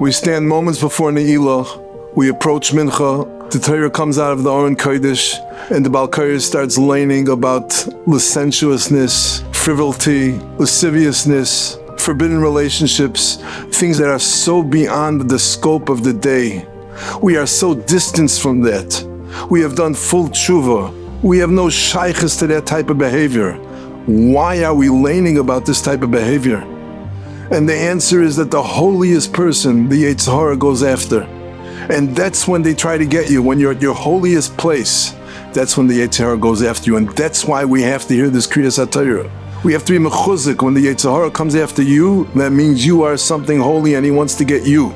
We stand moments before Ne'ilah. We approach Mincha. The Torah comes out of the Aron Kodesh, and the Baal Kodesh starts laning about licentiousness, frivolity, lasciviousness, forbidden relationships, things that are so beyond the scope of the day. We are so distanced from that. We have done full tshuva. We have no shaykhs to that type of behavior. Why are we laning about this type of behavior? And the answer is that the holiest person, the Yetzer Hara, goes after. And that's when they try to get you. When you're at your holiest place, that's when the Yetzer Hara goes after you. And that's why we have to hear this Kriyas HaTorah. We have to be mechuzik. When the Yetzer Hara comes after you, that means you are something holy and he wants to get you.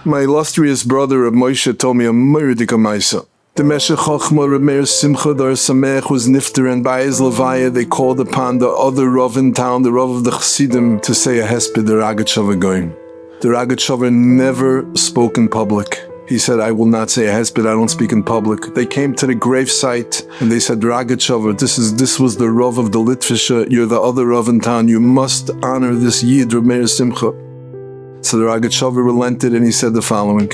My illustrious brother Rabbi Moshe told me a murdik maisa. The Meshech Chochma Rabbi Meir Simcha Dar Sameach was nifter, and by his levaya they called upon the other Rav in town, the Rav of the Chassidim, to say a hesped, the Ragat Goyim. The Ragat never spoke in public. He said, I will not say a hesped, I don't speak in public. They came to the gravesite and they said, Ragat this was the Rav of the Litvisha, you're the other Rav in town, you must honor this Yid, Rabbi Meir Simcha. So the Ragat relented and he said the following.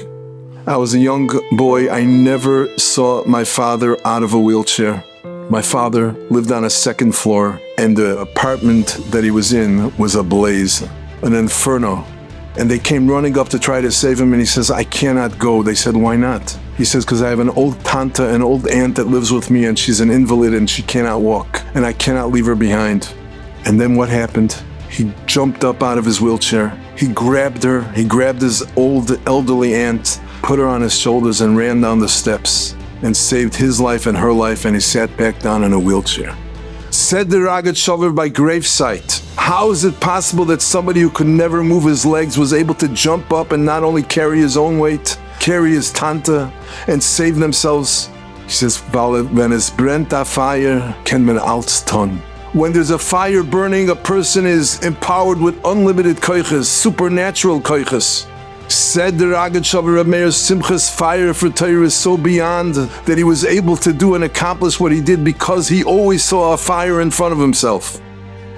I was a young boy. I never saw my father out of a wheelchair. My father lived on a second floor, and the apartment that he was in was ablaze, an inferno. And they came running up to try to save him, and he says, I cannot go. They said, why not? He says, because I have an old tanta, an old aunt that lives with me, and she's an invalid, and she cannot walk, and I cannot leave her behind. And then what happened? He jumped up out of his wheelchair. He grabbed her. He grabbed his old elderly aunt, put her on his shoulders and ran down the steps and saved his life and her life, and he sat back down in a wheelchair. Said the Ragat Shover by gravesite, how is it possible that somebody who could never move his legs was able to jump up and not only carry his own weight, carry his tanta, and save themselves? He says, when es brennt a fire, can man alles tun. When there's a fire burning, a person is empowered with unlimited koiches, supernatural koiches. Said the Ragat Shover Rabbi Meir Simcha's fire for Torah is so beyond that he was able to do and accomplish what he did because he always saw a fire in front of himself.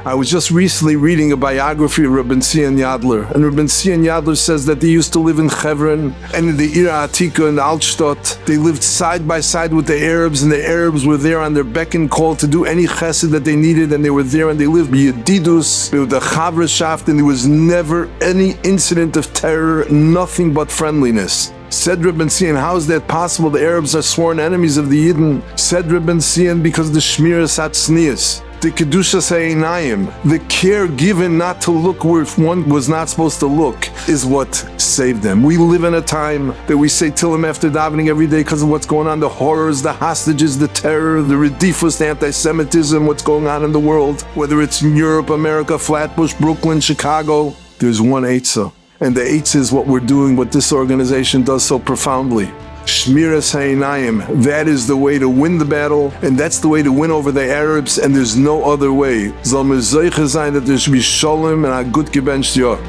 I was just recently reading a biography of Rabbi Sion Yadler, and Rabbi Sion Yadler says that they used to live in Hebron and in the Ira Atika in Altstadt. They lived side by side with the Arabs, and the Arabs were there on their beck and call to do any chesed that they needed, and they were there and they lived Yedidus, with the Chavrashaft, and there was never any incident of terror, nothing but friendliness. Said Rabbi Sion, how is that possible? The Arabs are sworn enemies of the Yidden. Said Rabbi Sion, because the Shmiras Hatznias, the Kedushas Ha'einayim, the care given not to look where one was not supposed to look, is what saved them. We live in a time that we say Tillim after davening every day because of what's going on, the horrors, the hostages, the terror, the redifus, the anti-Semitism, what's going on in the world, whether it's in Europe, America, Flatbush, Brooklyn, Chicago. There's one Eitzah, and the Eitzah is what we're doing, what this organization does so profoundly. Shmiras Ha'einayim, that is the way to win the battle, and that's the way to win over the Arabs, and there's no other way. Zalmer Zeiche sein that there should be Shalom and a good gebencht Jahr.